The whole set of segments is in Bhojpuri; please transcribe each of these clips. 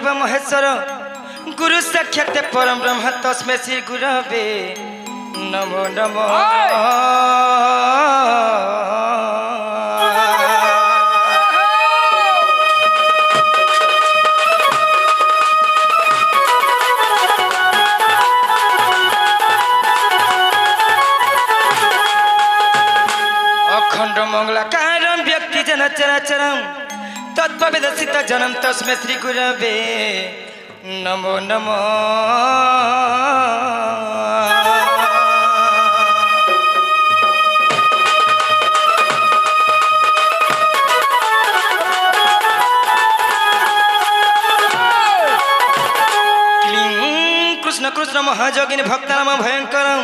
देव महेश्वर गुरु साक्षात परम ब्रह्म तस्मै श्री गुरवे नमो नमो। अखंड मंगलाकारं व्यक्ति जन चराचरं तत्त्ववेदसित जनम तस्मै श्री गुरवे नमो नमो। क्लीं कृष्ण कृष्ण महायोगिनी भक्तानां भयंकरं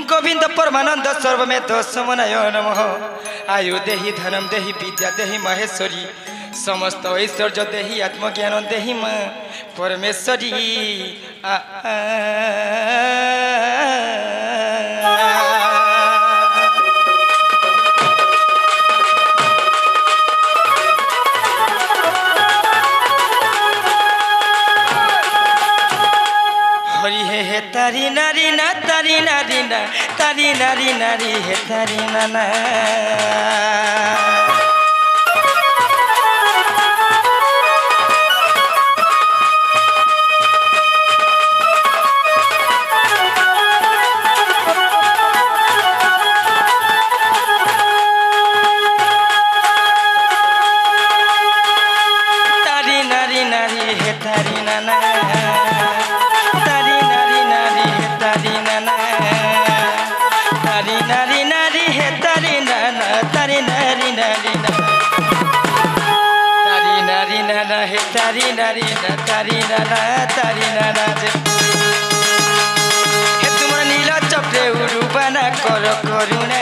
गोविंद परमानंद सर्वमेध समनय नमः। आयु देहि धनम देहि विद्या देहि महेश्वरी समस्त ऐश्वर्य देहि आत्मज्ञान देहि मां परमेश्वरी। हरि हे तारी नारी ना तारी नारी ना तारी नारी नारी हे तारी नाना। तारी नारी नारी हे तारी नाना हे तारी नारी ना तारी नाना तारी नाना हे तुमरा नीला चपटे उरुबाना कर करुणा।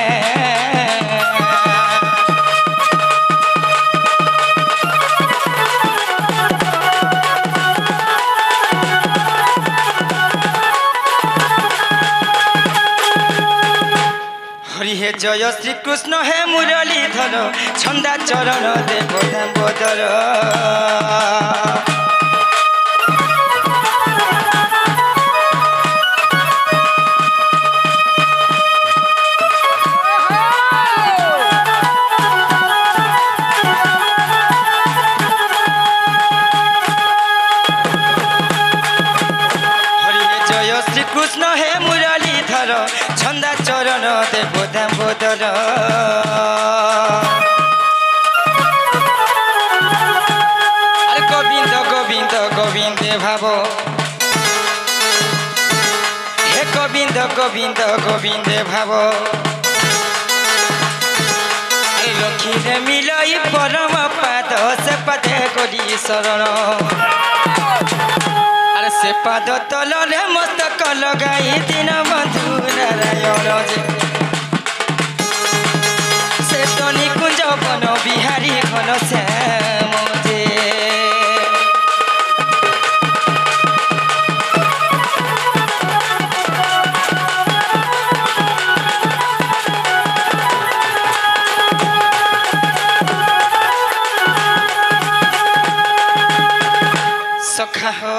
हरि हे जय श्री कृष्ण हे मुरलीधर छंदा चरण देव दामोदर। हरि हे जय श्री कृष्ण हे मुरलीधर छंदा चरण देव दामोदर। अरे गोविंद गोविंद गोविंद भाव हे गोविंद गोविंद गोविंद भाव। अरे लक्ष्मी मिलई परम पाद से पदे गरी शरण। अरे से पाद तलरे मस्तक लगाई दिन बंधु नारायण से तो निकुंज बन बिहारी घन श्याम जे। सखा हो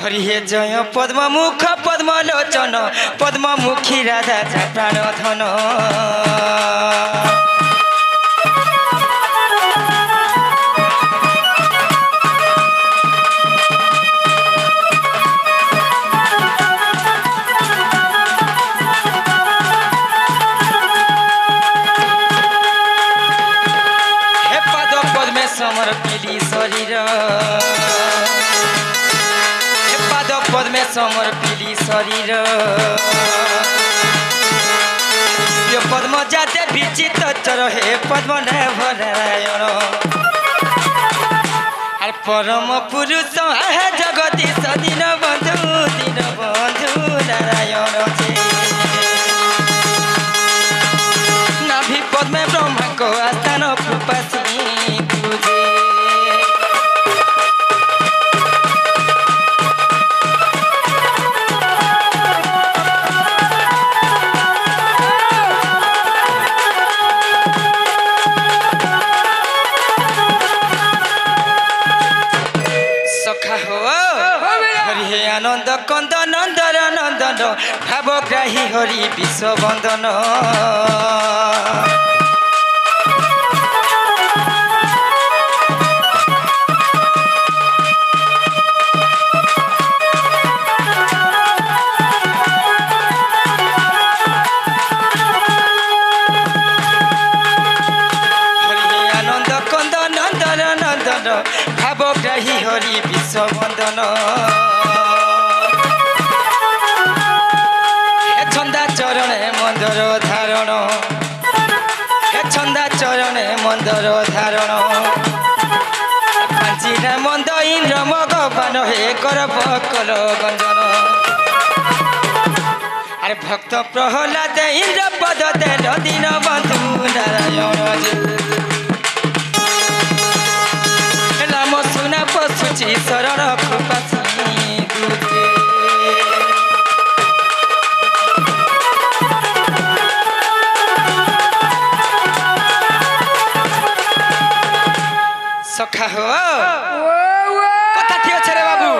हरि हे जय पद्म मुख पद्म लोचन पद्म मुखी राधा प्राण धन। हे पद पद्मे समर्पिली शरीर पद्मे समर्पिली शरीर। यो पद्म जाते विचित चर हे पद्म नारायण। अरे परम पुरुष है जगदीश दीन बंधु नारायण नाभि पद्मे ब्रह्मा को आस्थान कृपासी तुझे। कंद नंदर नंदन भावग्राही हरि विश्वबंदन भावग्राही हरि विश्वबंदन हे छंदा चरणे मंदर धारण हे छंदा चरणे मंदर धारण कांचीरा मंद इंद्र मगवान हे कर बकल गंजन अरे भक्त प्रहलाद इंद्र पद देल दीन बंधु नारायण सुना पशुची शरण कृपासी दूते सखा हो कथा थी अच्छे रे बाबू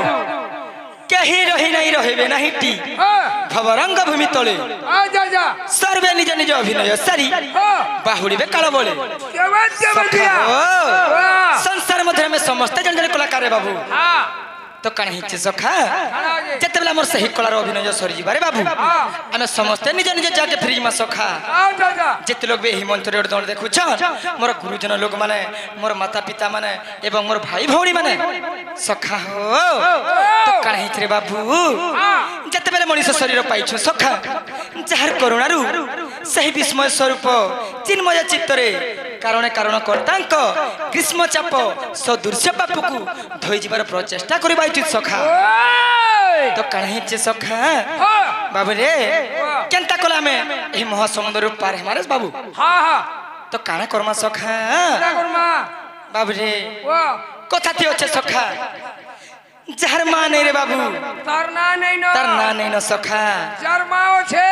कहीं रही नहीं रहे नहीं टी भवरंग भूमि तले सर्वे निज निज अभिनय सारी बाहुड़ी बे काल बोले संसार मध्य में समस्त जन जन कलाकार बाबू तो कण हिचे सखा जते बेला मोर सही कलार अभिनय सरी जिबारे बाबू आमे समस्त निज निज जाके फ्रिज में सखा जते लोग बे ही मंच रे दण देखु छ मोर गुरुजन लोग माने मोर माता पिता माने एवं मोर भाई भौणी माने सखा हो तो कण हिचे बाबू जते बेला मनुष्य शरीर पाइछ सखा जहर करुणारू सही विस्मय स्वरूप चिन्मय चित्तरे कारण कारण कर्तांक ग्रीष्म चाप सदृश्य बापू धोई जीवार प्रचेष्टा करबा उचित सखा तो कणहिचे सखा बाबू रे केनता कला में एही महासमुद्र पार हमारे बाबू तो काना कर्मा सखा बाबू रे कथा थी अच्छे सखा जहर मां नहीं रे बाबू तार ना नहीं न सखा जार मां छे